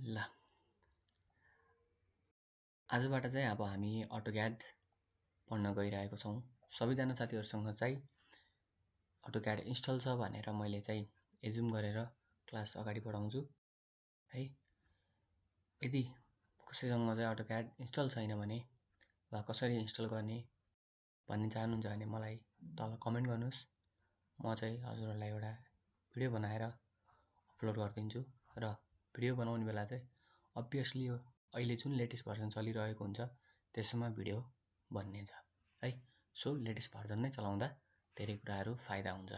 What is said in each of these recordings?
ल आजबाट चाहिँ अब हामी अटोक्याड पढ्न गइरहेको छौँ। सबैजना साथीहरूसँग चाहिँ अटोक्याड इन्स्टल छ भनेर मैले चाहिँ एज्युम गरेर क्लास अगाडि बढाउँछु है। यदि कसैसँग चाहिँ अटोक्याड इन्स्टल छैन भने वा कसरी इन्स्टल गर्ने भन्ने चाहनुहुन्छ भने मलाई तल कमेन्ट गर्नुहोस्। म चाहिँ हजुरहरूलाई एउटा भिडियो बनाएर अपलोड गरिदिन्छु र भिडियो बनाउने बेला चाहिँ अभियसली यो अहिले जुन लेटेस्ट भर्जन चलिरहेको हुन्छ त्यसमा भिडियो बन्नेछ है। सो लेटेस्ट भर्जन नै चलाउँदा धेरै कुराहरू फाइदा हुन्छ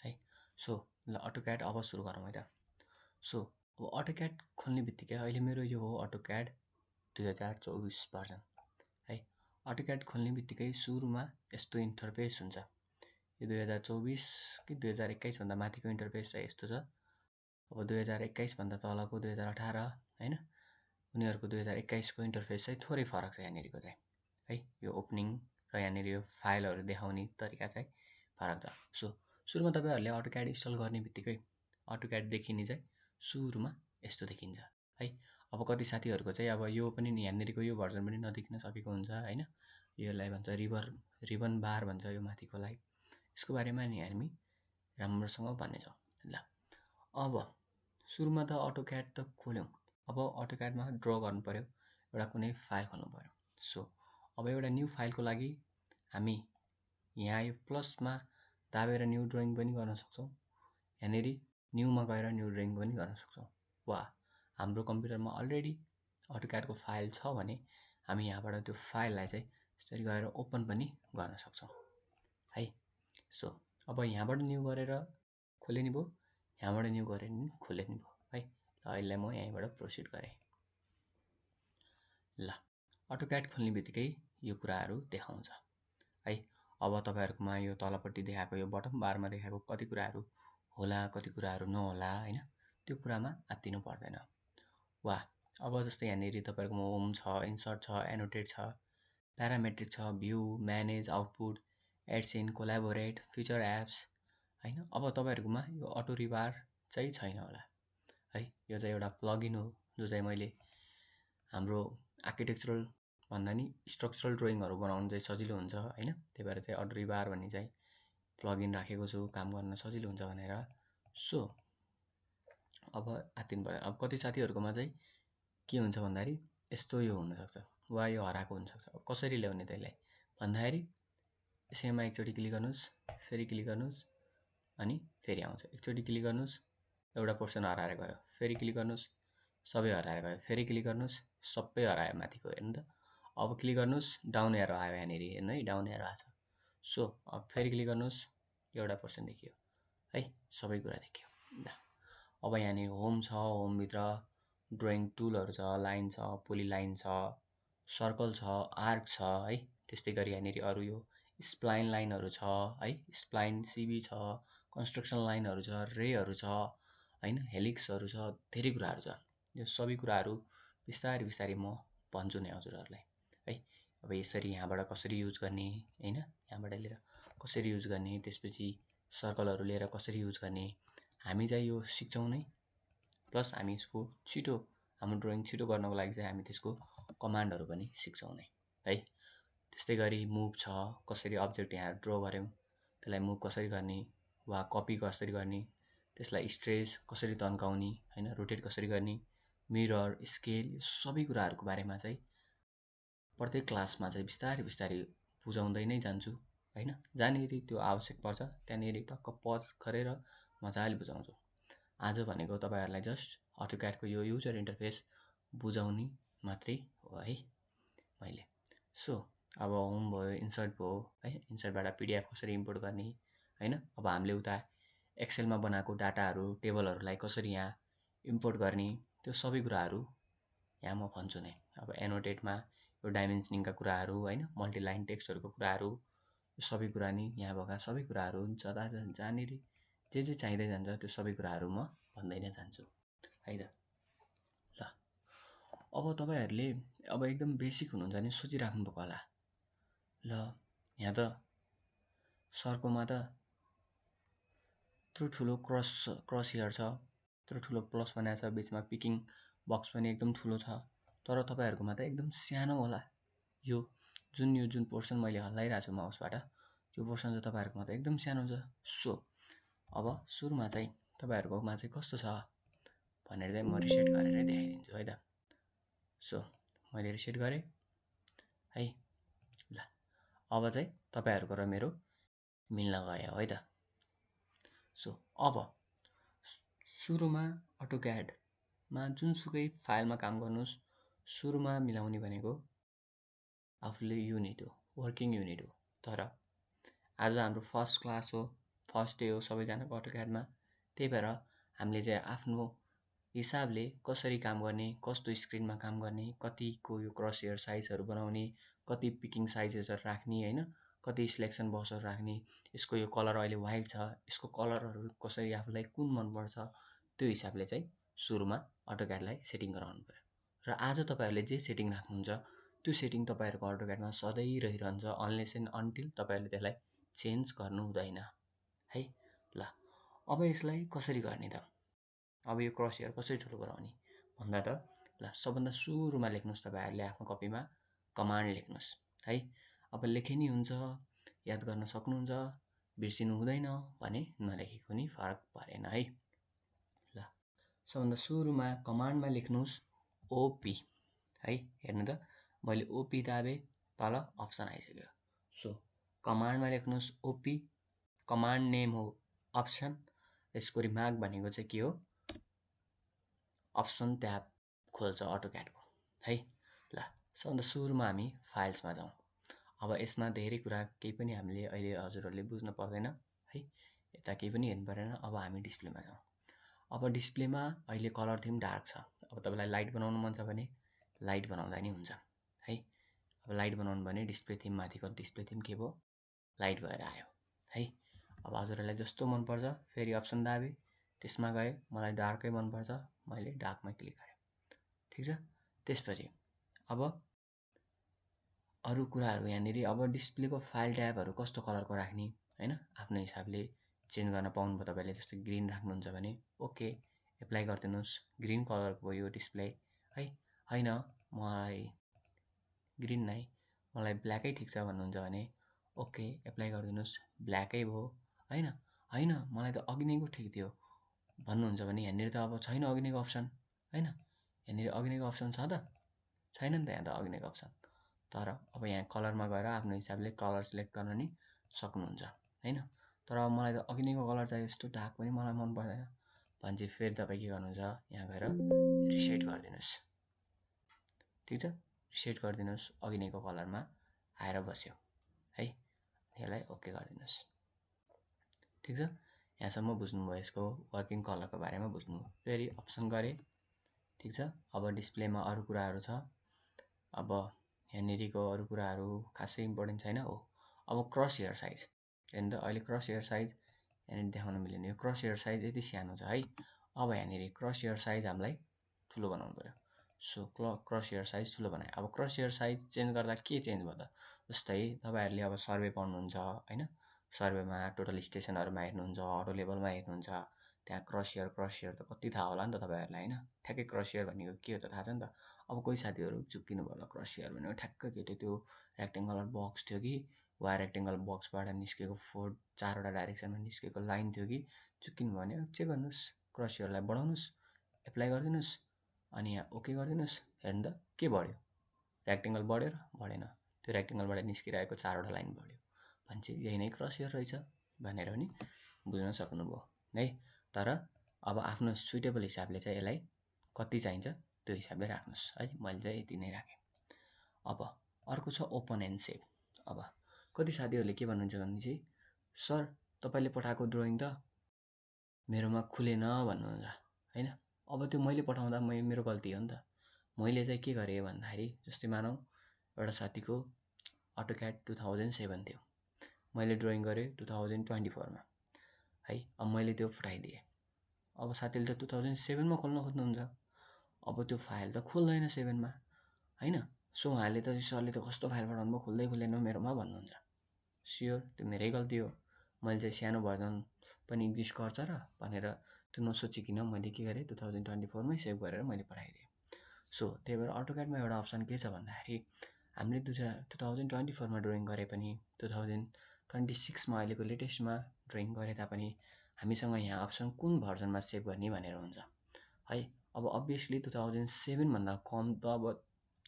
है। सो ल अटोक्याड अब सुरु गरौँ है त। सो अब अटोक्याड खोल्ने बित्तिकै अहिले मेरो यो हो अटोक्याड 2024 भर्जन है। अटोक्याड खोल्ने बित्तिकै सुरुमा यस्तो इन्टरफेस हुन्छ। यो 2024 कि 2021 भन्दा माथिको इन्टरफेस चाहिँ यस्तो छ। अब 2021 भन्दा तलको 2018 हैन, उनीहरूको 2021 को इन्टरफेस चाहिँ थोरै फरक छ यहाँनिरको चाहिँ है। यो ओपनिङ र यहाँनिर यो फाइलहरू देखाउने तरिका चाहिँ फरक छ। सो सुरुमा तपाईँहरूले अटोक्याड इन्स्टल गर्ने बित्तिकै अटोक्याड देखिने चाहिँ सुरुमा यस्तो देखिन्छ है। अब कति साथीहरूको चाहिँ अब यो पनि यहाँनिरको यो भर्जन पनि नदेखिन सकेको हुन्छ हैन। यसलाई भन्छ रिबन बार भन्छ यो माथिकोलाई। यसको बारेमा नि हामी राम्रोसँग भन्नेछौँ। ल अब सुरुमा त अटोक्याड त खोल्यौँ। अब अटोक्याडमा ड्र गर्नु पर्यो, एउटा कुनै फाइल खोल्नु पर्यो। सो अब एउटा न्यू फाइलको लागि हामी यहाँ यो प्लसमा दाबेर न्यू ड्रइङ पनि गर्न सक्छौँ। यहाँनिर न्यूमा गएर न्यू ड्रइङ पनि गर्न सक्छौँ। वा हाम्रो कम्प्युटरमा अलरेडी अटोक्याडको फाइल छ भने हामी यहाँबाट त्यो फाइललाई चाहिँ यसरी गएर ओपन पनि गर्न सक्छौँ है। सो अब यहाँबाट न्यू गरेर खोल्ने भयो, यहाँबाट न्यू गरेर नि खोल्ने भयो है। ल अहिले म यहीँबाट प्रोसिड गरेँ। ल अटोक्याड खोल्ने बित्तिकै यो कुराहरू देखाउँछ है। अब तपाईँहरूकोमा यो तलपट्टि देखाएको यो बटम बारमा देखाएको कति कुराहरू होला कति कुराहरू नहोला हैन, त्यो कुरामा आत्तिनु पर्दैन। वा अब जस्तै यहाँनिर तपाईँहरूकोमा होम छ, इन्सर्ट छ, एनोटेट छ, प्यारामेट्रिक छ, भ्यू, म्यानेज, आउटपुट, एडसिन, कोलाबोरेट, फिचर एप्स हैन। अब तपाईँहरूकोमा यो अटो रिबार चाहिँ छैन होला है। यो चाहिँ एउटा प्लगइन हो जो चाहिँ मैले हाम्रो आर्किटेक्चरल भन्दा नि स्ट्रक्चरल ड्रइङहरू बनाउनु चाहिँ सजिलो हुन्छ हैन। त्यही भएर चाहिँ अटो रिबार भन्ने चाहिँ प्लगइन राखेको छु, काम गर्न सजिलो हुन्छ भनेर। सो अब आत्तिनु पर्यो। अब कति साथीहरूकोमा चाहिँ के हुन्छ भन्दाखेरि यस्तो यो हुनसक्छ वा यो हराएको हुनसक्छ। अब कसरी ल्याउने त्यसलाई भन्दाखेरि यसैमा एकचोटि क्लिक गर्नुहोस्, फेरि क्लिक गर्नुहोस् अनि फेरि आउँछ। एकचोटि क्लिक गर्नुहोस्, एउटा पोर्सन हराएर गयो, फेरि क्लिक गर्नुहोस्, सबै हराएर गयो, फेरि क्लिक गर्नुहोस्, सबै हरायो माथिको हेर्नु त। अब क्लिक गर्नुहोस्, डाउन एरो आयो यहाँनिर हेर्नु है, डाउन एरो आएको छ। सो अब फेरि क्लिक गर्नुहोस्, एउटा पोर्सन देखियो है, सबै कुरा देखियो। ल अब यहाँनिर होम छ, होमभित्र ड्रइङ टुलहरू छ, लाइन छ, पोलिलाइन छ, सर्कल छ, आर्क छ है। त्यस्तै गरी यहाँनिर अरू यो स्प्लाइन लाइनहरू छ है, स्प्लाइन सिबी छ, कन्स्ट्रक्सन लाइनहरू छ, रेहरू छ हैन, हेलिक्सहरू छ, धेरै कुराहरू छ। यो सबै कुराहरू बिस्तारै बिस्तारै म भन्छु नै हजुरहरूलाई है। अब यसरी यहाँबाट कसरी युज गर्ने हैन, यहाँबाट लिएर कसरी युज गर्ने, त्यसपछि सर्कलहरू लिएर कसरी युज गर्ने हामी चाहिँ यो सिक्छौँ नै। प्लस हामी यसको छिटो हाम्रो ड्रइङ छिटो गर्नको लागि चाहिँ हामी त्यसको कमान्डहरू पनि सिक्छौँ नै है। त्यस्तै गरी मुभ छ, कसरी अब्जेक्ट यहाँ ड्र गऱ्यौँ त्यसलाई मुभ कसरी गर्ने वा कपी कसरी गर्ने, त्यसलाई स्ट्रेच कसरी तन्काउने हैन, रोटेट कसरी गर्ने, मिरर, स्केल, यो सबै कुराहरूको बारेमा चाहिँ प्रत्येक क्लासमा चाहिँ बिस्तारै बिस्तारै बुझाउँदै नै जान्छु हैन। जहाँनिर त्यो आवश्यक पर्छ त्यहाँनिर टक्क पज गरेर मजाले बुझाउँछु। आज भनेको तपाईँहरूलाई जस्ट अटोक्याडको यो युजर इन्टरफेस बुझाउने मात्रै हो है मैले। सो अब होम भयो, इन्सर्ट भयो है, इन्सर्टबाट पिडिएफ कसरी इम्पोर्ट गर्ने हैन। अब हामीले उता एक्सेलमा बनाएको डाटाहरू टेबलहरूलाई कसरी यहाँ इम्पोर्ट गर्ने, त्यो सबै कुराहरू यहाँ म भन्छु नै। अब एनोटेटमा यो डाइमेन्सनिङका कुराहरू हैन, मल्टिलाइन टेक्स्टहरूको कुराहरू, यो सबै कुरा नि यहाँ भएका सबै कुराहरू जहाँनिर जे चाहिँदै जान्छ त्यो सबै कुराहरू म भन्दै नै जान्छु है त। ल अब तपाईँहरूले अब एकदम बेसिक हुनुहुन्छ भने सोचिराख्नु भएको होला, ल यहाँ त सरकोमा त यत्रो ठुलो क्रस हेयर छ यत्रो ठुलो प्लस बनाएको छ, बिचमा पिकिङ बक्स पनि एकदम ठुलो छ, तर तपाईँहरूकोमा त एकदम सानो होला। यो जुन पोर्सन मैले हल्लाइरहेको छु माउसबाट, त्यो पोर्सन चाहिँ तपाईँहरूकोमा त एकदम सानो छ। सो अब सुरुमा चाहिँ तपाईँहरूकोमा चाहिँ कस्तो छ भनेर चाहिँ म रिसेट गरेर देखाइदिन्छु है त। सो मैले रिसेट गरेँ है। ल अब चाहिँ तपाईँहरूको र मेरो मिल्न गयो है त। सो अब सुरुमा अटोक्याडमा जुनसुकै फाइलमा काम गर्नुहोस्, सुरुमा मिलाउने भनेको आफूले युनिट हो, वर्किङ युनिट हो। तर आज हाम्रो फर्स्ट क्लास हो, फर्स्ट डे हो सबैजनाको अटोक्याडमा, त्यही भएर हामीले चाहिँ आफ्नो हिसाबले कसरी काम गर्ने, कस्तो स्क्रिनमा काम गर्ने, कतिको यो क्रस हेयर साइजहरू बनाउने, कति पिकिङ साइजेसहरू राख्ने होइन, कति सिलेक्सन बक्सहरू राख्ने, यसको यो कलर अहिले वाइट छ, यसको कलरहरू कसरी आफूलाई कुन मनपर्छ, त्यो हिसाबले चाहिँ सुरुमा अटोक्याडलाई सेटिङ गराउनु पऱ्यो। र आज तपाईँहरूले जे सेटिङ राख्नुहुन्छ त्यो सेटिङ तपाईँहरूको अटोक्याडमा सधैँ रहिरहन्छ, अनलेस एन्ड अन्टिल तपाईँहरूले त्यसलाई चेन्ज गर्नु हुँदैन है। ल अब यसलाई कसरी गर्ने त, अब यो क्रस हेयर कसरी ठुलो गराउने भन्दा त ल सबभन्दा सुरुमा लेख्नुहोस् तपाईँहरूले आफ्नो कपीमा कमान्ड लेख्नुहोस् है। अब लेखे नि हुन्छ, याद गर्न सक्नुहुन्छ, बिर्सिनु हुँदैन भने नलेखेको नि फरक परेन है। ल सबभन्दा सुरुमा कमान्डमा लेख्नुहोस् ओपी है। हेर्नु त मैले ओपी दाबेँ, तल अप्सन आइसक्यो। सो कमान्डमा लेख्नुहोस् ओपी, कमान्ड नेम हो अप्सन, यसको रिमार्क भनेको चाहिँ के हो, अप्सन ट्याब खोल्छ अटोक्याडको है। ल सबभन्दा सुरुमा हामी फाइल्समा जाउँ। अब यसमा धेरै कुरा केही पनि हामीले अहिले हजुरहरूले बुझ्न पर्दैन है, यता केही पनि हेर्नु परेन। अब हामी डिस्प्लेमा जाउँ। अब डिस्प्लेमा अहिले कलर थिम डार्क छ। अब तपाईँलाई लाइट बनाउनु मन छ भने लाइट बनाउँदा नि हुन्छ है। अब लाइट बनाउनु भने डिस्प्ले थिम माथिको डिस्प्ले थिम के भयो, लाइट भएर आयो है। अब हजुरहरूलाई जस्तो मनपर्छ फेरि अप्सन दाबेँ, त्यसमा गएँ, मलाई डार्कै मनपर्छ, मैले डार्कमा क्लिक गरेँ, ठिक छ। त्यसपछि अब अरू कुराहरू यहाँनिर अब डिस्प्लेको फाइल ट्याबहरू कस्तो कलरको राख्ने होइन, आफ्नो हिसाबले चेन्ज गर्न पाउनुभयो तपाईँले। जस्तै ग्रिन राख्नुहुन्छ भने ओके एप्लाई गरिदिनुहोस्, ग्रिन कलरको यो डिस्प्ले है। होइन मलाई ग्रिन नै, मलाई ब्ल्याकै ठिक छ भन्नुहुन्छ भने ओके एप्लाई गरिदिनुहोस्, ब्ल्याकै भयो होइन। होइन मलाई त अघि नैको ठिक थियो भन्नुहुन्छ भने यहाँनिर त अब छैन अघि नैको अप्सन होइन, यहाँनिर अघि नैको अप्सन छ त छैन नि त, यहाँ त अघि नैको अप्सन। तर अब यहाँ कलरमा गएर आफ्नो हिसाबले कलर सिलेक्ट गर्न नि सक्नुहुन्छ होइन। तर अब मलाई त अघि नैको कलर चाहियो, यस्तो डार्क पनि मलाई मन पर्दैन भने चाहिँ फेरि तपाईँ के गर्नुहुन्छ, यहाँ गएर रिसेट गरिदिनुहोस्, ठिक छ। रिसेट गरिदिनुहोस्, अघि नैको कलरमा आएर बस्यो है। यसलाई ओके गरिदिनुहोस्, ठिक छ। यहाँसम्म बुझ्नुभयो, यसको वर्किङ कलरको बारेमा बुझ्नुभयो। फेरि अप्सन गरेँ, ठिक छ। अब डिस्प्लेमा अरू कुराहरू छ। अब यहाँनिरको अरू कुराहरू खासै इम्पोर्टेन्ट छैन हो। अब क्रस हेयर साइज हेर्नु त, अहिले क्रस हेयर साइज यहाँनिर देखाउन मिल्ने, यो क्रस हेयर साइज यति सानो छ है। अब यहाँनिर क्रस हेयर साइज हामीलाई ठुलो बनाउनु पऱ्यो। सो क्रस हेयर साइज ठुलो बनाएँ। अब क्रस हेयर साइज चेन्ज गर्दा के चेन्ज भयो त, जस्तै तपाईँहरूले अब सर्वे पढ्नुहुन्छ होइन, सर्वेमा टोटल स्टेसनहरूमा हेर्नुहुन्छ, अटो लेभलमा हेर्नुहुन्छ, त्यहाँ क्रस हेयर त कति थाहा होला नि त तपाईँहरूलाई होइन। ठ्याक्कै क्रस हेयर भनेको के हो त थाहा छ नि त। अब कोही साथीहरू चुक्किनु भयो होला, क्रस हेयर भनेको ठ्याक्कै के थियो, त्यो रेक्टेङ्गुलर बक्स थियो कि वा रेक्टेङ्गल बक्सबाट निस्केको चारवटा डाइरेक्सनमा निस्केको लाइन थियो कि, चुक्किनु भयो भने चेक गर्नुहोस्, क्रस हेयरलाई बढाउनुहोस्, एप्लाई गरिदिनुहोस्, अनि यहाँ ओके गरिदिनुहोस्। हेर्नु त के बढ्यो, रेक्टेङ्गल बढ्यो र बढेन, त्यो रेक्टेङ्गलबाट निस्किरहेको चारवटा लाइन बढ्यो भने चाहिँ यही नै क्रस हेयर रहेछ भनेर पनि बुझ्न सक्नुभयो है। तर अब आफ्नो सुइटेबल हिसाबले चाहिँ यसलाई कति चाहिन्छ त्यो हिसाबले राख्नुहोस् है। मैले चाहिँ यति नै राखेँ। अब अर्को छ ओपन एन्ड सेभ। अब कति साथीहरूले के भन्नुहुन्छ भने चाहिँ सर तपाईँले पठाएको ड्रइङ त मेरोमा खुलेन भन्नुहुन्छ होइन। अब त्यो मैले पठाउँदा मेरो गल्ती हो नि त। मैले चाहिँ के गरेँ भन्दाखेरि, जस्तै मानौँ एउटा साथीको अटोक्याड 2007 थियो, मैले ड्रइङ गरेँ 2024मा है। अब मैले त्यो पठाइदिएँ। अब साथीले त 2007मा खोल्न खोज्नुहुन्छ, अब त्यो फाइल त खोल्दैन 7मा होइन। सो उहाँले त सरले त कस्तो फाइल पठाउनु भयो, खुल्दै खुलेन मेरोमा भन्नुहुन्छ। स्योर त्यो मेरै गल्ती हो, मैले चाहिँ सानो भर्जन पनि एक्जिस्ट गर्छ र भनेर त्यो नसोचिकन मैले के गरेँ 2024 मै सेभ गरेर मैले पठाइदिएँ। सो त्यही भएर अटोक्याडमा एउटा अप्सन के छ भन्दाखेरि हामीले 2024 मा ड्रइङ गरे पनि 2026 मा अहिलेको लेटेस्टमा ड्रइङ गरे तापनि हामीसँग यहाँ अप्सन कुन भर्जनमा सेभ गर्ने भनेर हुन्छ है। अब अभियसली 2007 भन्दा कम त अब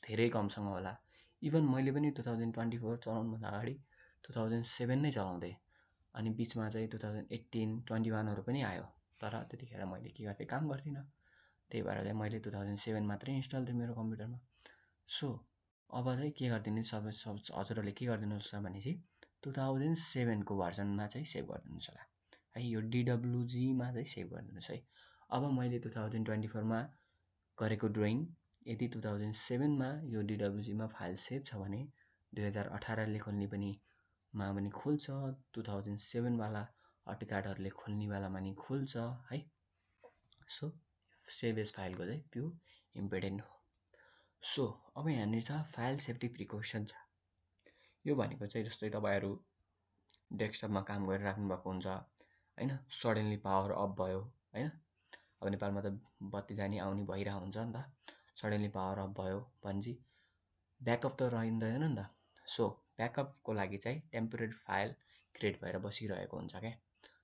धेरै कमसँग होला। इभन मैले पनि 2024 चलाउनुभन्दा अगाडि 2007 नै चलाउँथेँ अनि बिचमा चाहिँ 2018, 21हरू पनि आयो। तर त्यतिखेर मैले के गर्थेँ, काम गर्थिनँ। त्यही भएर चाहिँ मैले 2007 मात्रै इन्स्टल थियो मेरो कम्प्युटरमा। सो अब चाहिँ के गरिदिनु हजुरहरूले के गरिदिनुहोस् भनेपछि 2007 को भर्जनमा चाहिँ सेभ गरिदिनुहोस् होला है। यो DWGमा चाहिँ सेभ गरिदिनुहोस् है। अब मैले 2024 मा गरेको ड्रइङ यदि 2007 मा यो DWGमा फाइल सेभ छ भने 2018 ले खोल्ने पनि मा पनि खुल्छ, 2007 वाला अटोक्याडहरूले खोल्ने वालामा नि खुल्छ है। सो सेभ एज फाइलको चाहिँ त्यो इम्पोर्टेन्ट हो। सो अब यहाँनिर छ फाइल सेफ्टी प्रिकसन छ। यो भनेको चाहिँ जस्तै तपाईँहरू डेस्कटपमा काम गरिराख्नु भएको हुन्छ होइन, सडनली पावर अफ भयो होइन। अब नेपालमा त बत्ती जाने आउने भइरहेको हुन्छ नि त। सडनली पावर अफ भयो भनेपछि ब्याकअप त रहँदैन नि त। सो ब्याकअपको लागि चाहिँ टेम्पोरेरी फाइल क्रिएट भएर बसिरहेको हुन्छ क्या।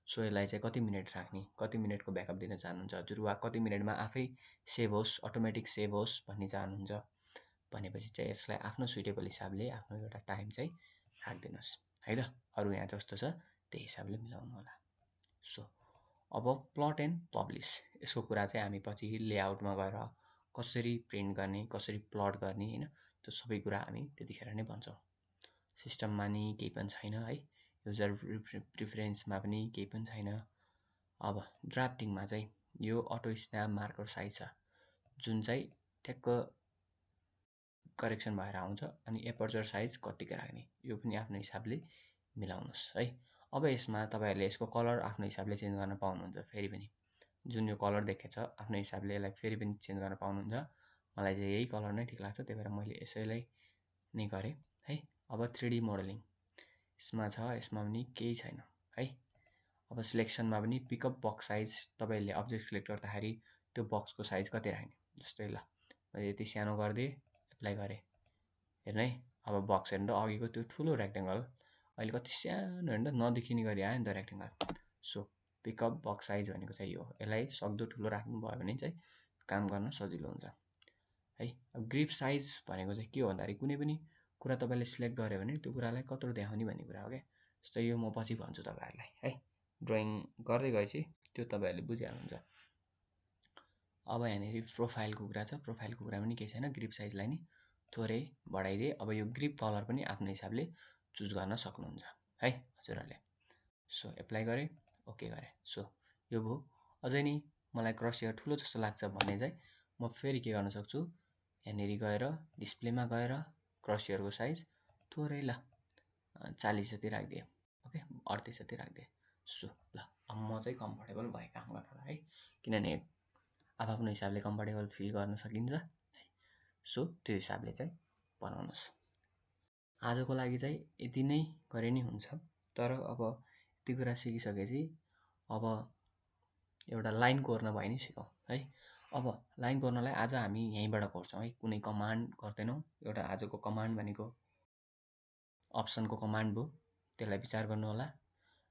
सो यसलाई चाहिँ कति मिनट राख्ने, कति मिनटको ब्याकअप दिन चाहनुहुन्छ हजुर, वा कति मिनटमा आफै सेभ होस्, अटोमेटिक सेभ होस् भन्ने चाहनुहुन्छ भनेपछि चाहिँ यसलाई आफ्नो सुइटेबल हिसाबले आफ्नो एउटा टाइम चाहिँ राखिदिनुहोस् है त। अरू यहाँ जस्तो छ त्यही हिसाबले मिलाउनु होला। सो अब प्लट एन्ड पब्लिस यसको कुरा चाहिँ हामी पछि लेआउटमा गएर कसरी प्रिन्ट गर्ने, कसरी प्लट गर्ने होइन, त्यो सबै कुरा हामी त्यतिखेर नै भन्छौँ। सिस्टममा नि केही पनि छैन है, युजर प्रिफरेन्समा पनि केही पनि छैन। अब ड्राफ्टिङमा चाहिँ यो अटो स्न्याप मार्कर साइज छ जुन चाहिँ ठ्याक्क करेक्सन भएर आउँछ। अनि एपर्चर साइज कतिको राख्ने यो पनि आफ्नो हिसाबले मिलाउनुहोस् है। अब यसमा तपाईँहरूले यसको कलर आफ्नो हिसाबले चेन्ज गर्न पाउनुहुन्छ। फेरि पनि जुन यो कलर देखेको छ आफ्नो हिसाबले यसलाई फेरि पनि चेन्ज गर्न पाउनुहुन्छ। मलाई चाहिँ यही कलर नै ठिक लाग्छ, त्यही भएर मैले यसैलाई नै गरेँ है। अब 3D मोडलिङ यसमा छ, यसमा पनि केही छैन है। अब सिलेक्सनमा पनि पिकअप बक्स साइज तपाईँहरूले अब्जेक्ट सिलेक्ट गर्दाखेरि त्यो बक्सको साइज कति राख्ने, जस्तै ल मैले यति सानो गरिदिएँ, एप्लाई गरेँ, हेर्नु है। अब बक्स हेर्नु त अघिको त्यो ठुलो रेक्टेङ्गल अहिले कति सानो हेर्नु त, नदेखिने गरी आयो नि त rectangle. So pickup box size भनेको चाहिँ यो, यसलाई सक्दो ठुलो राख्नुभयो भने चाहिँ काम गर्न सजिलो हुन्छ है। अब ग्रिप साइज भनेको चाहिँ के हो भन्दाखेरि कुनै पनि कुरा तपाईँले सिलेक्ट गर्यो भने त्यो कुरालाई कत्रो देखाउने भन्ने कुरा हो क्या। जस्तै यो म पछि भन्छु तपाईँहरूलाई है, ड्रइङ गर्दै गएपछि त्यो तपाईँहरूले बुझिहाल्नुहुन्छ। अब यहाँनिर प्रोफाइलको कुरा छ, प्रोफाइलको कुरा पनि केही छैन, ग्रिप साइजलाई नि थोरै बढाइदिए। अब यो ग्रिप कलर पनि आफ्नो हिसाबले चुज गर्न सक्नुहुन्छ है हजुरहरूले। सो एप्लाई गरेँ, ओके गरेँ। सो यो भयो। अझै नि मलाई क्रसियर ठुलो जस्तो लाग्छ भने चाहिँ म फेरि के गर्न सक्छु, यहाँनिर गएर डिस्प्लेमा गएर क्रसियरको साइज थोरै ल 40 जति राखिदिएँ, ओके 38 जति राखिदिएँ। सो ल अब म चाहिँ कम्फर्टेबल भएँ काम गर्नलाई है, किनभने आफ्नो हिसाबले कम्फर्टेबल फिल गर्न सकिन्छ है। सो त्यो हिसाबले चाहिँ बनाउनुहोस्। आजको लागि चाहिँ यति नै गरे नि हुन्छ। तर अब यति कुरा सिकिसकेपछि अब एउटा लाइन कोर्न भए नि सिकौँ है। अब लाइन कोर्नलाई आज हामी यहीँबाट कोर्छौँ है, कुनै कमान्ड गर्दैनौँ। एउटा आजको कमान्ड भनेको अप्सनको कमान्ड भयो, त्यसलाई विचार गर्नु होला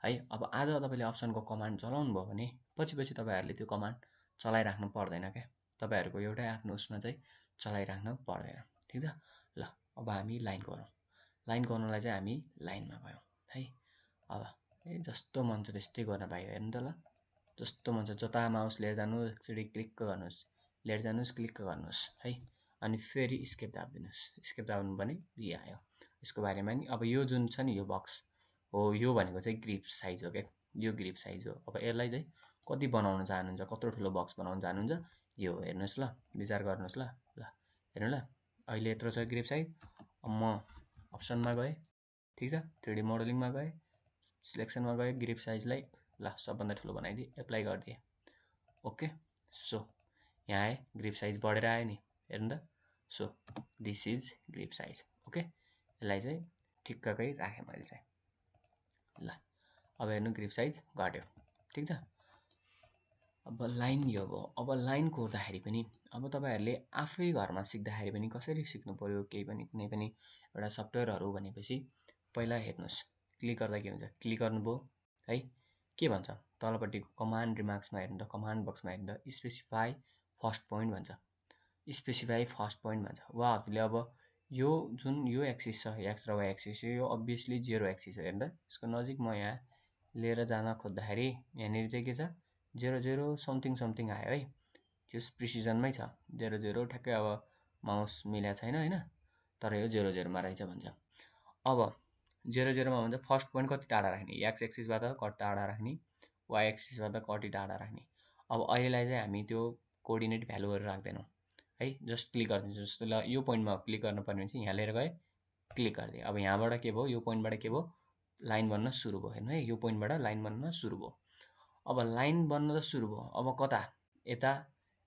है। अब आज तपाईँले अप्सनको कमान्ड चलाउनु भयो भने पछि तपाईँहरूले त्यो कमान्ड चलाइराख्नु पर्दैन क्या। तपाईँहरूको एउटै आफ्नो उसमा चाहिँ चलाइराख्न पर्दैन, ठिक छ। ल अब हामी लाइन गरौँ। लाइन गर्नलाई चाहिँ हामी लाइनमा गयौँ है। अब जस्तो मन छ त्यस्तै गर्न पाइयो, हेर्नु त ल जस्तो मन छ जता माउस लिएर जानुहोस्, एकचोटि क्लिक गर्नुहोस्, लिएर जानुहोस्, क्लिक गर्नुहोस् है। अनि फेरि स्केप दाबिदिनुहोस्, स्केप दाब्नु पनि आयो। यसको बारेमा नि अब यो जुन छ नि यो बक्स हो, यो भनेको चाहिँ ग्रिप साइज हो क्या, यो ग्रिप साइज हो। अब यसलाई चाहिँ कति बनाउन चाहनुहुन्छ, कत्रो ठुलो बक्स बनाउन चाहनुहुन्छ, यो हेर्नुहोस् ल, विचार गर्नुहोस् ल। ल हेर्नु ल, अहिले यत्रो छ ग्रिप साइज। अब म अप्सनमा गएँ, ठिक छ, 3D मोडलिङमा गएँ, सिलेक्सनमा गएँ, ग्रिप साइजलाई ल सबभन्दा ठुलो बनाइदिएँ, एप्लाई गरिदिएँ, ओके। सो यहाँ आएँ, ग्रिप साइज बढेर आयो नि, हेर्नु त। So this is grip size, okay. यसलाई चाहिँ ठिक्ककै राखेँ मैले चाहिँ। ल अब हेर्नु ग्रिप साइज घट्यो, ठिक छ। अब लाइन यो भयो। अब लाइन कोर्दाखेरि पनि अब तपाईँहरूले आफै घरमा सिक्दाखेरि पनि कसरी सिक्नु पऱ्यो केही पनि कुनै पनि एउटा सफ्टवेयरहरू भनेपछि पहिला हेर्नुहोस् क्लिक गर्दा के हुन्छ, क्लिक गर्नुभयो है, के भन्छ तलपट्टिको कमान्ड रिमार्क्समा हेर्नु त, कमान्ड बक्समा हेर्नु त, स्पेसिफाई फर्स्ट पोइन्ट भन्छ, स्पेसिफाई फर्स्ट पोइन्ट भन्छ। उहाँहरूले अब यो जुन यो एक्सिस छ एक्स र वाइ एक्सिस यो अभियसली जेरो एक्सिस हो। हेर्नु त यसको नजिक म यहाँ लिएर जान खोज्दाखेरि यहाँनिर चाहिँ के छ, 0 0 समथिङ समथिङ आयो है, त्यो प्रिसिजनमै छ 0 0 ठ्याक्कै। अब माउस मिलेको छैन होइन, तर यो 0 0 मा रहेछ भन्छ। अब 0 0 मा भन्छ फर्स्ट पोइन्ट कति टाढा राख्ने, एक्स एक्सिसबाट कति टाढा राख्ने, वाइ एक्सिसबाट कति टाढा राख्ने। अब अहिलेलाई चाहिँ हामी त्यो कोअर्डिनेट भ्यालुहरू राख्दैनौँ है, जस्ट क्लिक गरिदिन्छु। जस्तो ल यो पोइन्टमा क्लिक गर्नुपर्ने भने चाहिँ यहाँ लिएर गएँ, क्लिक गरिदिएँ। अब यहाँबाट के भयो, यो पोइन्टबाट के भयो, लाइन बन्न सुरु भयो। हेर्नु है, यो पोइन्टबाट लाइन बन्न सुरु भयो। अब लाइन बन्न त सुरु भयो, अब कता यता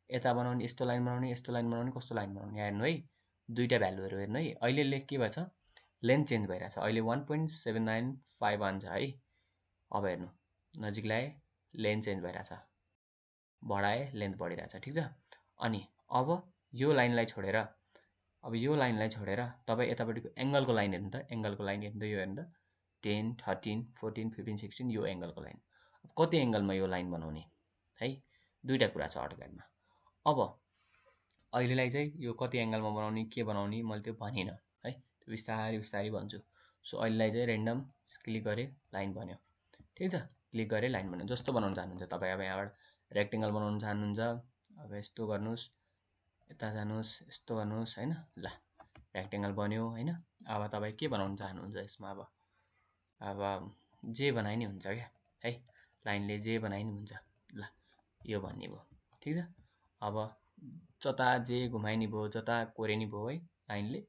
यता बनाउने, यस्तो लाइन बनाउने, यस्तो लाइन बनाउने, कस्तो लाइन बनाउने, यहाँ हेर्नु है दुईवटा भ्यालुहरू हेर्नु है। अहिले के भएछ, लेन्थ चेन्ज भइरहेछ, अहिले 1.795 छ है। अब हेर्नु नजिक ल्याए लेन्थ चेन्ज भइरहेछ, बढाए लेन्थ बढिरहेछ, ठिक छ। अनि अब यो लाइनलाई छोडेर, अब यो लाइनलाई छोडेर तपाईँ यतापट्टिको एङ्गलको लाइन हेर्नु त, एङ्गलको लाइन हेर्नु त, यो हेर्नु त 10 13 14 15 16 यो एङ्गलको लाइन। कति एङ्गलमा यो लाइन बनाउने है, दुईवटा कुरा छ अटोक्याडमा। अब अहिलेलाई चाहिँ यो कति एङ्गलमा बनाउने के बनाउने मैले त्यो भनिनँ है, त्यो बिस्तारै बिस्तारै भन्छु। सो अहिलेलाई चाहिँ रेन्डम क्लिक गरेँ लाइन बन्यो, ठिक छ। क्लिक गरेँ लाइन बन्यो। जस्तो बनाउन चाहनुहुन्छ तपाईँ, अब यहाँबाट रेक्टेङ्गल बनाउन चाहनुहुन्छ, अब यस्तो गर्नुहोस्, यता जानुहोस्, यस्तो गर्नुहोस् होइन। ल रेक्टेङ्गल बन्यो होइन। अब तपाईँ के बनाउन चाहनुहुन्छ यसमा, अब जे बनाए नि हुन्छ क्या है, लाइनले जे बनाए नि हुन्छ। ल यो भन्ने भयो, ठिक छ। अब जता जे घुमाइ नि भयो, जता कोरे नि भयो है लाइनले,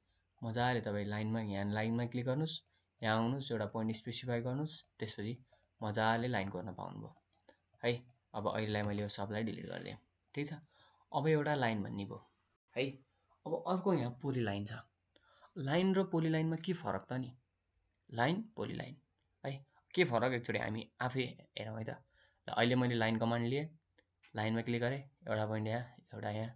मजाले तपाईँ लाइनमा, यहाँ लाइनमा क्लिक गर्नुहोस्, यहाँ आउनुहोस्, एउटा पोइन्ट स्पेसिफाई गर्नुहोस्, त्यसपछि मजाले लाइन कोर्न पाउनुभयो है। अब अहिलेलाई मैले यो सबलाई डिलिट गरिदिएँ, ठिक छ। अब एउटा लाइन भन्ने भयो है। अब अर्को यहाँ पोलिलाइन छ। लाइन र पोलिलाइनमा के फरक त नि, लाइन पोलिलाइन है, के फरक एकचोटि हामी आफै हेरौँ है त। अहिले मैले लाइन कमान्ड लिएँ, लाइनमा क्लिक गरेँ, एउटा पोइन्ट यहाँ, एउटा यहाँ,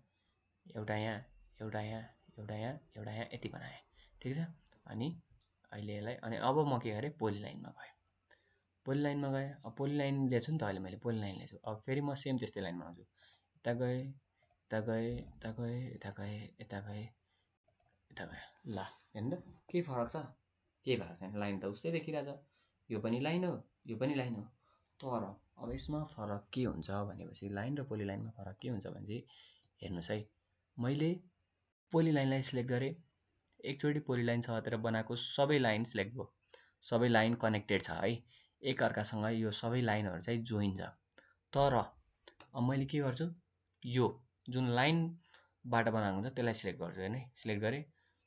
एउटा यहाँ, एउटा यहाँ, एउटा यहाँ, एउटा यहाँ, यति बनाएँ, ठिक छ। अनि अहिले यसलाई, अनि अब म के गरेँ, पोलिलाइनमा गएँ, पोलिलाइनमा गएँ। अब पोलिलाइन लिएछु नि त अहिले मैले, पोलिलाइन लिएछु। अब फेरि म सेम त्यस्तै लाइन बनाउँछु, यता गएँ, यता गएँ, यता गएँ, यता गएँ, यता गएँ, यता गएँ। ल हेर्नु त के फरक छ, केही फरक छैन, लाइन त उस्तै देखिरहेछ। यो पनि लाइन हो, यो पनि लाइन हो। तर अब यसमा फरक के हुन्छ भनेपछि, लाइन र पोलिलाइनमा फरक के हुन्छ भने चाहिँ हेर्नुहोस् है, मैले पोलिलाइनलाई सिलेक्ट गरेँ, एकचोटि पोलिलाइन समातेर बनाएको सबै लाइन सिलेक्ट भयो, सबै लाइन कनेक्टेड छ है एकअर्कासँग, यो सबै लाइनहरू चाहिँ जोइन छ। तर अब मैले के गर्छु, यो जुन लाइनबाट बनाएको हुन्छ त्यसलाई सिलेक्ट गर्छु, होइन सिलेक्ट गरेँ,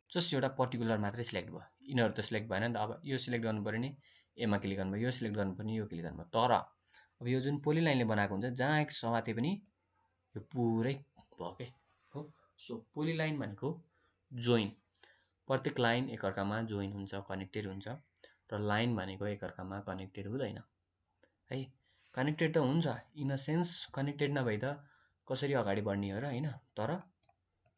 जस्ट एउटा पर्टिकुलर मात्रै सिलेक्ट भयो, यिनीहरू त सिलेक्ट भएन नि त। अब यो सिलेक्ट गर्नु पऱ्यो नि, एमा क्लिक गर्नुभयो, यो सिलेक्ट गर्नुपर्ने, यो क्लिक गर्नुभयो। तर अब यो जुन पोलिलाइनले बनाएको हुन्छ, जहाँ समाते पनि यो पुरै भयो के हो। सो पोलिलाइन भनेको जोइन, प्रत्येक लाइन एकअर्कामा जोइन हुन्छ, कनेक्टेड हुन्छ। र लाइन भनेको एकअर्कामा कनेक्टेड हुँदैन है। कनेक्टेड त हुन्छ इन अ सेन्स, कनेक्टेड नभई त कसरी अगाडि बढ्ने हो र होइन, तर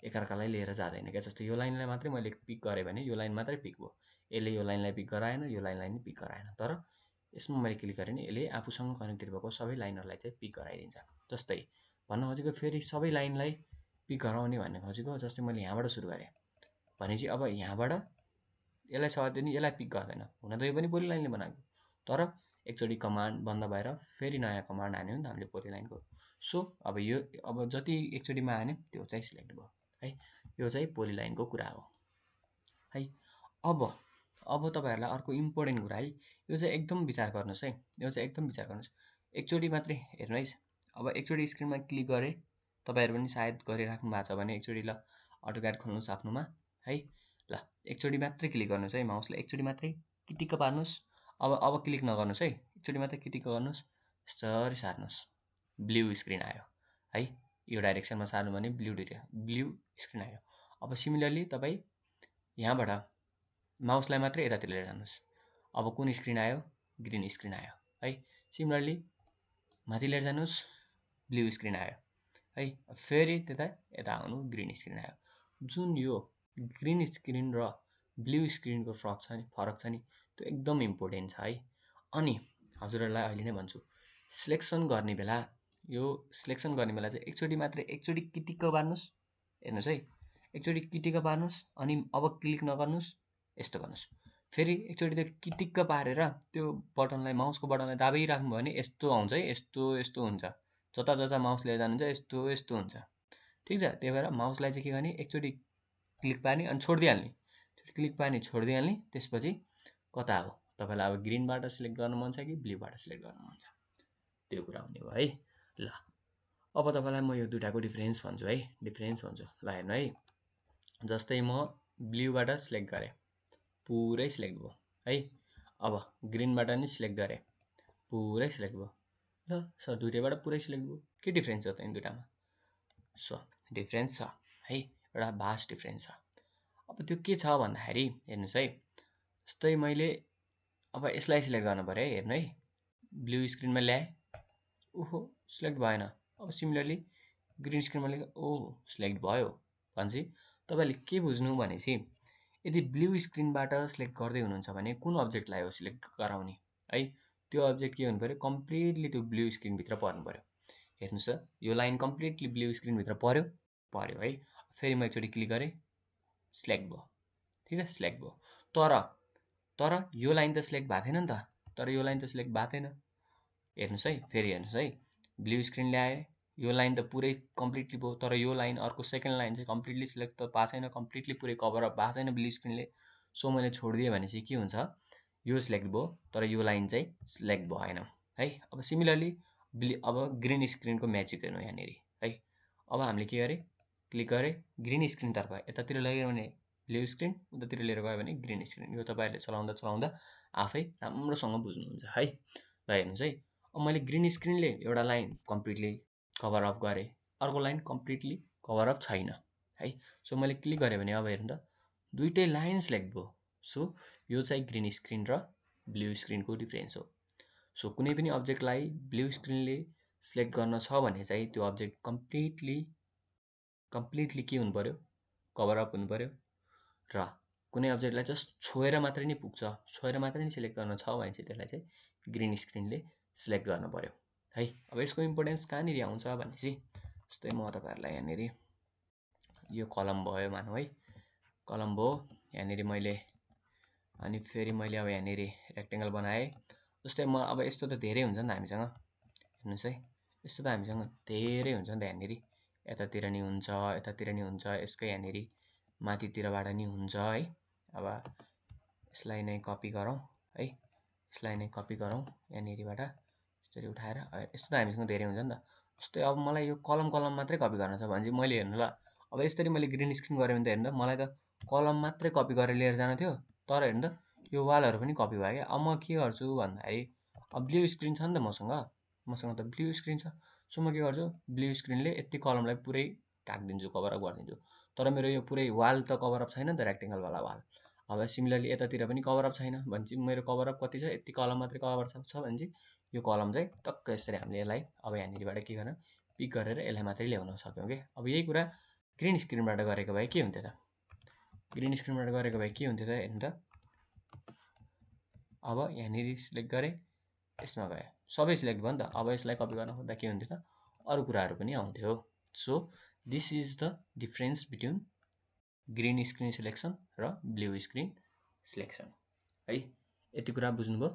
एकअर्कालाई लिएर जाँदैन क्या। जस्तो यो लाइनलाई मात्रै मैले पिक गरेँ भने यो लाइन मात्रै पिक भयो, यसले यो लाइनलाई पिक गराएन, यो लाइनलाई नि पिक गराएन। तर यसमा मैले क्लिक गरेँ भने यसले आफूसँग कनेक्टेड भएको सबै लाइनहरूलाई चाहिँ पिक गराइदिन्छ। जस्तै भन्न खोजेको फेरि सबै लाइनलाई पिक गराउने भन्ने खोजेको, जस्तै मैले यहाँबाट सुरु गरेँ भने चाहिँ अब यहाँबाट यसलाई समात्यो नि यसलाई पिक गर्दैन, हुन त यो पनि पोलिलाइनले बनाएको, तर एकचोटि कमान्ड बन्द भएर फेरि नयाँ कमान्ड हान्यो नि त हामीले पोलिलाइनको। सो अब यो, अब जति एकचोटिमा हान्यो त्यो चाहिँ सिलेक्ट भयो है। यो चाहिँ पोलिलाइनको कुरा हो है। अब तपाईँहरूलाई अर्को इम्पोर्टेन्ट कुरा है, यो चाहिँ एकदम विचार गर्नुहोस् है, यो चाहिँ एकदम विचार गर्नुहोस्। एकचोटि मात्रै हेर्नु है, अब एकचोटि स्क्रिनमा क्लिक गरेँ, तपाईँहरू पनि सायद गरिराख्नु भएको छ भने एकचोटि ल अटोक्याड खोल्नुहोस् आफ्नोमा है। ल एकचोटि मात्रै क्लिक गर्नुहोस् है, माउसलाई एकचोटि मात्रै किटिक्क पार्नुहोस्। अब क्लिक नगर्नुहोस् है, एकचोटि मात्रै किटिक्क गर्नुहोस्, यस्तरी सार्नुहोस्, ब्लू स्क्रिन आयो है। यो डाइरेक्सनमा सार्नु भने ब्लू स्क्रिन आयो। अब सिमिलरली तपाईँ यहाँबाट माउसलाई मात्रै यतातिर लिएर जानुहोस्, अब कुन स्क्रिन आयो, ग्रिन स्क्रिन आयो है। सिमिलरली माथि लिएर जानुहोस्, ब्लू स्क्रिन आयो है। फेरि त्यता यता आउनु ग्रिन स्क्रिन आयो। जुन यो ग्रिन स्क्रिन र ब्लू स्क्रिनको फरक छ नि त्यो एकदम इम्पोर्टेन्ट छ है। अनि हजुरहरूलाई अहिले नै भन्छु, सिलेक्सन गर्ने बेला चाहिँ एकचोटि किटिक्क पार्नुहोस्। हेर्नुहोस् है, एकचोटि किटिक्क पार्नुहोस् अनि अब क्लिक नगर्नुहोस्, यस्तो गर्नुहोस्। फेरि एकचोटि त्यो किटिक्क पारेर त्यो माउसको बटनलाई दाबिराख्नु भयो भने यस्तो आउँछ है, यस्तो हुन्छ। जता माउस लिएर जानुहुन्छ यस्तो हुन्छ। ठिक छ, त्यही भएर माउसलाई चाहिँ के गर्ने, एकचोटि क्लिक पार्ने अनि छोडिदिइहाल्ने। क्लिक पार्ने छोडिदिइहाल्ने। त्यसपछि कता हो तपाईँलाई अब ग्रिनबाट सिलेक्ट गर्नु मन छ कि ब्लूबाट सिलेक्ट गर्नु मन छ, त्यो कुरा हुने भयो है। ल अब तपाईँलाई म यो दुइटाको डिफ्रेन्स भन्छु है, ल हेर्नु है। जस्तै म ब्लूबाट सिलेक्ट गरेँ, पुरै सिलेक्ट भयो है। अब ग्रिनबाट नि सिलेक्ट गरेँ, पुरै सिलेक्ट भयो। ल सर दुइटैबाट पुरै सिलेक्ट भयो, के डिफ्रेन्स छ त यिनी दुइटामा? सो डिफ्रेन्स छ है, एउटा भास्ट डिफ्रेन्स छ। अब त्यो के छ भन्दाखेरि हेर्नुहोस् है, जस्तै मैले अब यसलाई सिलेक्ट गर्नु पऱ्यो है। हेर्नु है, ब्लू स्क्रिनमा ल्याएँ, ओहो सिलेक्ट भएन। अब सिमिलरली ग्रिन स्क्रिनमा लेखेँ, ओहो सिलेक्ट भयो। भनेपछि तपाईँले के बुझ्नु भनेपछि, यदि ब्लू स्क्रिनबाट सिलेक्ट गर्दै हुनुहुन्छ भने कुन अब्जेक्टलाई हो सिलेक्ट गराउने है, त्यो अब्जेक्ट के हुनु पऱ्यो, कम्प्लिटली त्यो ब्लू स्क्रिनभित्र पर्नु पऱ्यो। हेर्नुहोस् त, यो लाइन कम्प्लिटली ब्लू स्क्रिनभित्र पर्यो है। फेरि म एकचोटि क्लिक गरेँ, सिलेक्ट भयो। ठिक छ, सिलेक्ट भयो। तर यो लाइन त सिलेक्ट भएको थिएन नि त, हेर्नुहोस् है, फेरि हेर्नुहोस् है, ब्लू स्क्रिन ल्याएँ, यो लाइन त पुरै कम्प्लिटली भयो, तर यो लाइन अर्को सेकेन्ड लाइन चाहिँ कम्प्लिटली सिलेक्ट त भएको छैन, कम्प्लिटली पुरै कभर अप भएको छैन ब्लू स्क्रिनले। सो मैले छोडिदिएँ भनेपछि के हुन्छ, यो सिलेक्ट भयो तर यो लाइन चाहिँ सिलेक्ट भएन है। अब सिमिलरली अब ग्रिन स्क्रिनको म्याजिक हेर्नु यहाँनिर है। अब हामीले के गरेँ, क्लिक गरेँ, ग्रिन स्क्रिनतर्फ यतातिर लग्यो भने ब्लू स्क्रिन, उतातिर लिएर गयो भने ग्रिन स्क्रिन। यो तपाईँहरूले चलाउँदा आफै राम्रोसँग बुझ्नुहुन्छ है। ल हेर्नुहोस् है, अब मैले ग्रिन स्क्रिनले एउटा लाइन कम्प्लिटली कभर अप गरेँ, अर्को लाइन कम्प्लिटली कभर अप छैन है। सो मैले क्लिक गरेँ भने अब हेर्नु त, दुइटै लाइन सिलेक्ट भयो। सो यो चाहिँ ग्रिन स्क्रिन र ब्लू स्क्रिनको डिफ्रेन्स हो। सो कुनै पनि अब्जेक्टलाई ब्लू स्क्रिनले सिलेक्ट गर्न छ भने चाहिँ त्यो अब्जेक्ट कम्प्लिटली के हुनु पऱ्यो, कभर अप हुनु पऱ्यो। र कुनै अब्जेक्टलाई जस्ट छोएर मात्रै नै पुग्छ, छोएर मात्रै नै सिलेक्ट गर्न छ भने चाहिँ त्यसलाई चाहिँ ग्रिन स्क्रिनले सिलेक्ट गर्नु पऱ्यो है। अब यसको इम्पोर्टेन्स कहाँनिर आउँछ भनेपछि, जस्तै म तपाईँहरूलाई यहाँनिर यो कलम भयो मानौँ है, कलम भयो यहाँनिर मैले, अनि फेरि मैले अब यहाँनिर रेक्टेङ्गल बनाएँ। जस्तै म अब यस्तो त धेरै हुन्छ नि त हामीसँग, हेर्नुहोस् है, यस्तो त हामीसँग धेरै हुन्छ नि त यहाँनिर, यतातिर नि हुन्छ, यतातिर नि हुन्छ, यसकै यहाँनिर माथितिरबाट नि हुन्छ है। अब यसलाई नै कपी गरौँ है, यसलाई नै कपी गरौँ यहाँनिरबाट यसरी उठाएर। यस्तो त हामीसँग धेरै हुन्छ नि त। जस्तै अब मलाई यो कलम मात्रै कपी गर्न छ भने चाहिँ मैले हेर्नु ल, अब यसरी मैले ग्रिन स्क्रिन गरेँ भने त हेर्नु त, मलाई त कलम मात्रै कपी गरेर लिएर जानु थियो, तर हेर्नु त यो वालहरू पनि कपी भयो क्या। अब म के गर्छु भन्दाखेरि, अब ब्लू स्क्रिन छ नि त मसँग त ब्लू स्क्रिन छ। सो म के गर्छु, ब्लू स्क्रिनले यति कलमलाई पुरै ढाकिदिन्छु, कभर अप गरिदिन्छु। तर मेरो यो पुरै वाल त कभर अप छैन नि त, रेक्टेङ्गलवाला वाल। अब सिमिलरली यतातिर पनि कभर अप छैन भने चाहिँ मेरो कभर अप कति छ, यति कलम मात्रै कभर छ भने चाहिँ यो कलम चाहिँ टक्क यसरी हामीले यसलाई अब यहाँनिरबाट के गर्न, पिक गरेर यसलाई मात्रै ल्याउन सक्यौँ कि। अब यही कुरा ग्रिन स्क्रिनबाट गरेको भए के हुन्थ्यो त, ग्रिन स्क्रिनबाट गरेको भए के हुन्थ्यो त, हेर्नु त। अब यहाँनिर सिलेक्ट गरेँ, यसमा गयो, सबै सिलेक्ट भयो नि त। अब यसलाई कपी गर्न खोज्दा के हुन्थ्यो त, अरू कुराहरू पनि आउँथ्यो। So this is the difference between green screen selection र ब्लू स्क्रिन सिलेक्सन है। यति कुरा बुझ्नुभयो?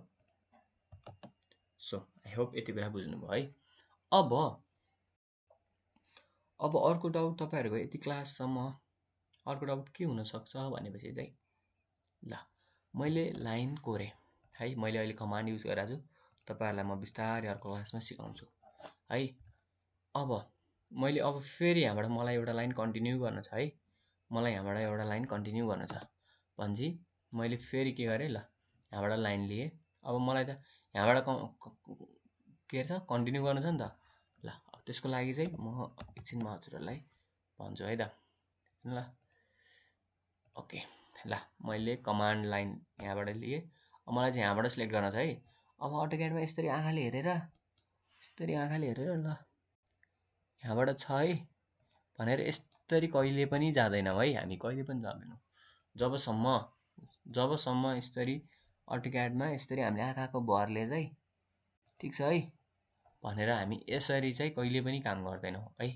सो आई होप यति कुरा बुझ्नुभयो है। अब अर्को डाउट तपाईँहरूको यति क्लाससम्म अर्को डाउट के हुनसक्छ भनेपछि चाहिँ, ल मैले लाइन कोरेँ है, मैले अहिले कमान्ड युज गरिरहेको छु, तपाईँहरूलाई म बिस्तारै अर्को क्लासमा सिकाउँछु है। अब मैले अब फेरि यहाँबाट मलाई एउटा लाइन कन्टिन्यू गर्न छ है, मलाई यहाँबाट एउटा लाइन कन्टिन्यू गर्न छ भनेपछि मैले फेरि के गरेँ, ल यहाँबाट लाइन लिएँ। अब मलाई त यहाँबाट के छ, कन्टिन्यू गर्नु छ नि त। ल त्यसको लागि चाहिँ म एकछिनमा हजुरहरूलाई भन्छु है त। ल ओके, ल मैले कमान्ड लाइन यहाँबाट लिएँ। अब मलाई चाहिँ यहाँबाट सिलेक्ट गर्न छ है। अब अटोक्याडमा यसरी आँखाले हेरेर ल यहाँबाट छ है भनेर यसरी कहिले पनि जाँदैनौँ है, हामी कहिले पनि जाँदैनौँ। जबसम्म यसरी अटोक्याडमा यसरी हामीले आँखाको भरले चाहिँ ठिक छ है भनेर हामी यसरी चाहिँ कहिले पनि काम गर्दैनौँ है।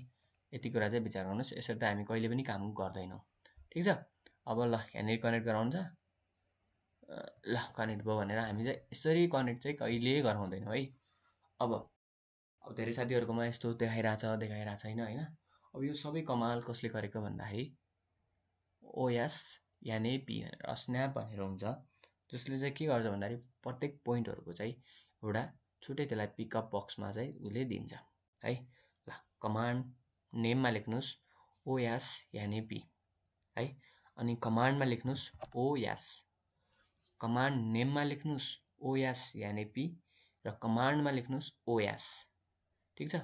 यति कुरा चाहिँ विचार गर्नुहोस्, यसरी त हामी कहिले पनि काम गर्दैनौँ। ठिक छ, अब ल यहाँनिर कनेक्ट गराउँछ, ल कनेक्ट भयो भनेर हामी चाहिँ यसरी कनेक्ट चाहिँ कहिले गराउँदैनौँ है। अब धेरै साथीहरूकोमा यस्तो देखाइरहेछ छैन होइन। अब यो सबै कमाल कसले गरेको भन्दाखेरि ओएस यानि पी भनेर स्न्याप भनेर हुन्छ, जसले चाहिँ के गर्छ भन्दाखेरि प्रत्येक पोइन्टहरूको चाहिँ एउटा छुट्टै त्यसलाई पिकअप बक्समा चाहिँ उसले दिन्छ है। ल कमान्ड नेममा लेख्नुहोस् ओएस यानि पी है, अनि कमान्डमा लेख्नुहोस् ओएस, कमान्ड नेममा लेख्नुहोस् ओएस यानि पी र कमान्डमा लेख्नुहोस् ओएस। ठिक छ,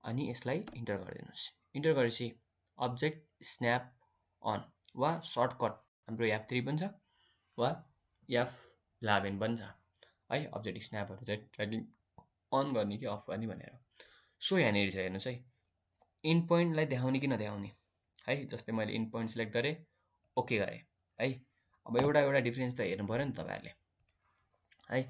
अनि यसलाई इन्टर गरिदिनुहोस्। इन्टर गरेपछि अब्जेक्ट स्न्याप अन वा सर्टकट हाम्रो F3 पनि छ वा F11 पनि छ है। अब्जेक्ट स्न्यापहरू चाहिँ ट्र्याकिङ अन गर्ने कि अफ गर्ने भनेर। सो यहाँनिर छ हेर्नुहोस् है, इन्ड पोइन्टलाई देखाउने कि नदेखाउने है। जस्तै मैले इन्ड पोइन्ट सिलेक्ट गरेँ, ओके गरेँ है। अब एउटा डिफ्रेन्स त हेर्नु पऱ्यो नि तपाईँहरूले है।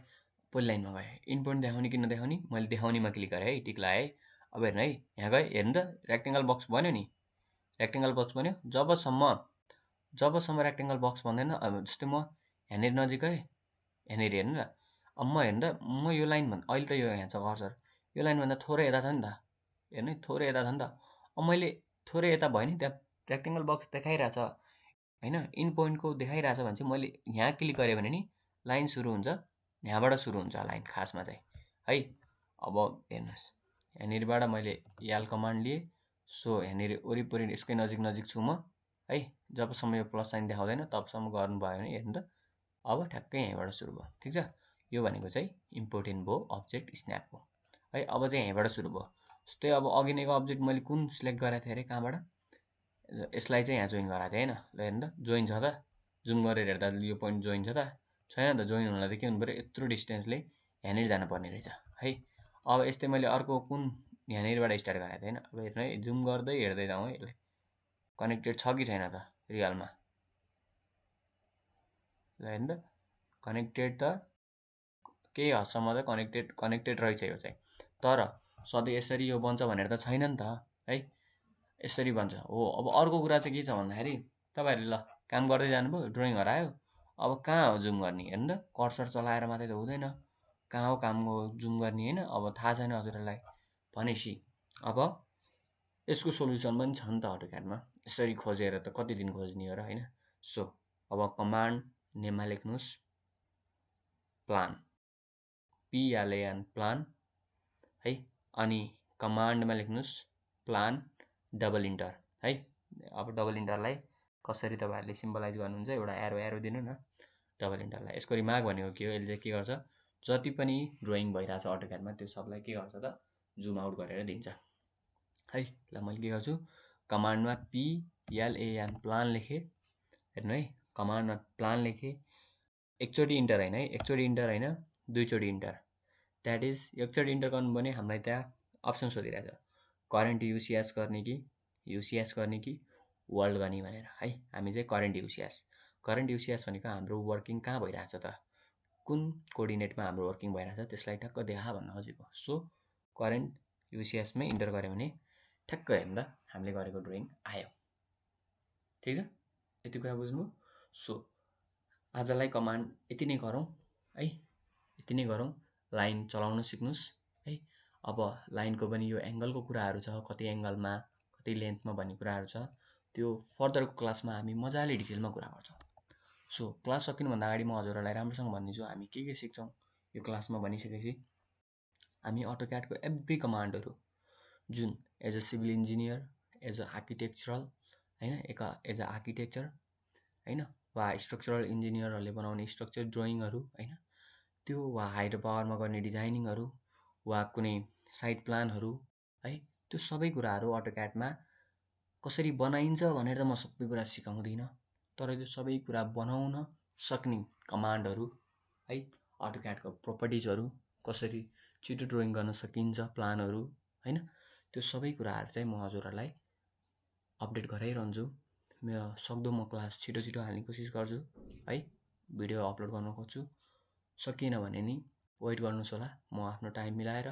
पहिलो लाइनमा गएँ, इन्ड पोइन्ट देखाउने कि नदेखाउने, मैले देखाउनेमा क्लिक गरेँ है, टिक लगाएँ है। अब हेर्नु है, यहाँ गएँ, हेर्नु त रेक्टेङ्गल बक्स बन्यो नि, रेक्टेङ्गल बक्स बन्यो। जबसम्म रेक्टेङ्गल बक्स भन्दैन, अब जस्तै म यहाँनिर नजिक गएँ, यहाँनिर हेर्नु न, अब म हेर्नु त म यो लाइन अहिले त यो यहाँ छ कर्सर, यो लाइनभन्दा थोरै यता छ नि त, हेर्नु है थोरै यता छ नि त। अब मैले थोरै यता भयो नि, त्यहाँ रेक्टेङ्गल बक्स देखाइरहेछ होइन, इन्ड पोइन्टको देखाइरहेछ भने चाहिँ मैले यहाँ क्लिक गरेँ भने नि लाइन सुरु हुन्छ, यहाँबाट सुरु हुन्छ लाइन खासमा चाहिँ है। अब हेर्नुहोस् यहाँनिरबाट मैले याल कमान्ड लिएँ, सो यहाँनिर वरिपरि यसकै नजिक छु म है। जबसम्म यो प्लस साइन देखाउँदैन तबसम्म गर्नुभयो भने हेर्नु त अब ठ्याक्कै यहीँबाट सुरु भयो। ठिक छ, यो भनेको चाहिँ इम्पोर्टेन्ट भयो अब्जेक्ट स्न्यापको है। अब चाहिँ यहीँबाट सुरु भयो। जस्तै अब अघि नैको अब्जेक्ट मैले कुन सिलेक्ट गरेको थिएँ अरे, कहाँबाट, यसलाई चाहिँ यहाँ जोइन गराएको थिएँ होइन। ल हेर्नु त जोइन छ त, जुम गरेर हेर्दा यो पोइन्ट जोइन छ त, छैन त। जोइन हुनलाई त के हुनु पऱ्यो, यत्रो डिस्टेन्सले यहाँनिर जानुपर्ने रहेछ है। अब यस्तै मैले अर्को कुन यहाँनिरबाट स्टार्ट गरेको थिएँ होइन। अब हेर्नु है, जुम गर्दै हेर्दै जाउँ है, यसलाई कनेक्टेड छ कि छैन त रियलमा। ल हेर्नु त कनेक्टेड त केही हदसम्म त कनेक्टेड रहेछ यो चाहिँ, तर सधैँ यसरी यो बन्छ भनेर त छैन नि त है। यसरी बन्छ हो। अब अर्को कुरा चाहिँ के छ भन्दाखेरि तपाईँहरूले ल काम गर्दै जानुभयो, ड्रइङ हरायो, अब कहाँ हो जुम गर्ने, हेर्नु त कर्सर चलाएर मात्रै त हुँदैन, कहाँ हो कामको जुम गर्ने होइन। अब थाहा छैन हजुरहरूलाई भनेपछि अब यसको सोल्युसन पनि छ नि त अटोक्याडमा। यसरी खोजेर त कति दिन खोज्ने हो र होइन। सो अब कमान्ड नेममा लेख्नुहोस् प्लान, पिएलएन प्लान है, अनि कमान्डमा लेख्नुहोस् प्लान डबल इन्टर है। अब डबल इन्टरलाई कसरी तपाईँहरूले सिम्बलाइज गर्नुहुन्छ, एउटा एरो दिनु न डबल इन्टरलाई। यसको रिमार्क भनेको के हो, यसले चाहिँ के गर्छ, जति पनि ड्रइङ भइरहेछ अटोक्याडमा त्यो सबलाई के गर्छ त जुम आउट गरेर दिन्छ है। ल मैले के गर्छु, कमान्डमा पिएलएन प्लान लेखेँ, हेर्नु है, कमान्डमा प्लान लेखेँ, एकचोटि इन्टर होइन है, एकचोटि इन्टर होइन, दुईचोटि इन्टर। द्याट इज एकचोटि इन्टर गर्नु भने हामीलाई त्यहाँ अप्सन सोधिरहेछ करेन्ट युसिएस गर्ने कि वर्ल्ड गर्ने भनेर है। हामी चाहिँ करेन्ट युसिएस भनेको हाम्रो वर्किङ कहाँ भइरहेछ त, कुन कोअर्डिनेटमा हाम्रो वर्किङ भइरहेछ त्यसलाई ठ्याक्क देखा भन्न खोजेको। सो करेन्ट युसिएसमै इन्टर गऱ्यो भने ठ्याक्क हेर्दा हामीले गरेको ड्रइङ आयो। ठिक छ, यति कुरा बुझ्नुभयो। सो आजलाई कमान्ड यति नै गरौँ है, यति नै गरौँ। लाइन चलाउन सिक्नुहोस् है। अब लाइनको पनि यो एङ्गलको कुराहरू छ, कति एङ्गलमा कति लेन्थमा भन्ने कुराहरू छ, त्यो फर्दरको क्लासमा हामी मजाले डिटेलमा कुरा गर्छौँ। सो क्लास सकिनुभन्दा अगाडि म हजुरहरूलाई राम्रोसँग भनिदिन्छु हामी के सिक्छौँ यो क्लासमा भनिसकेपछि। हामी अटोक्याडको एभ्री कमान्डहरू जुन as a civil engineer, as a architectural होइन, एज अ आर्किटेक्चर होइन, वा स्ट्रक्चरल इन्जिनियरहरूले बनाउने स्ट्रक्चर ड्रइङहरू होइन, त्यो वा हाइड्रो पावरमा गर्ने डिजाइनिङहरू वा कुनै साइड प्लानहरू है, त्यो सबै कुराहरू अटोक्याडमा कसरी बनाइन्छ भनेर त म सबै कुरा सिकाउँदिनँ, तर त्यो सबै कुरा बनाउन सक्ने कमान्डहरू है, अटोक्याडको प्रोपर्टिजहरू कसरी छिटो ड्रइङ गर्न सकिन्छ, प्लानहरू होइन, त्यो सबै कुराहरू चाहिँ म हजुरहरूलाई अपडेट गराइरहन्छु। मेरो सक्दो म क्लास छिटो छिटो हाल्ने कोसिस गर्छु है, भिडियो अपलोड गर्न खोज्छु। सकिएन भने नि वेट गर्नुहोस् होला, म आफ्नो टाइम मिलाएर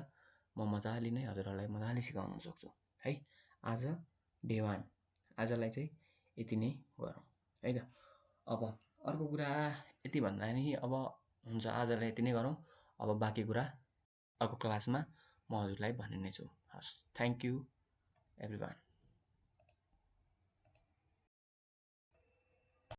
म मजाले नै हजुरहरूलाई मजाले सिकाउन सक्छु है। आज डे 1 आजलाई चाहिँ यति नै गरौँ है त। अब अर्को कुरा यति भन्दा नि अब हुन्छ, आजलाई यति नै गरौँ। अब बाँकी कुरा अर्को क्लासमा म हजुरलाई भन्ने नै छु। हस्, थ्याङ्क यू एभ्रिवान।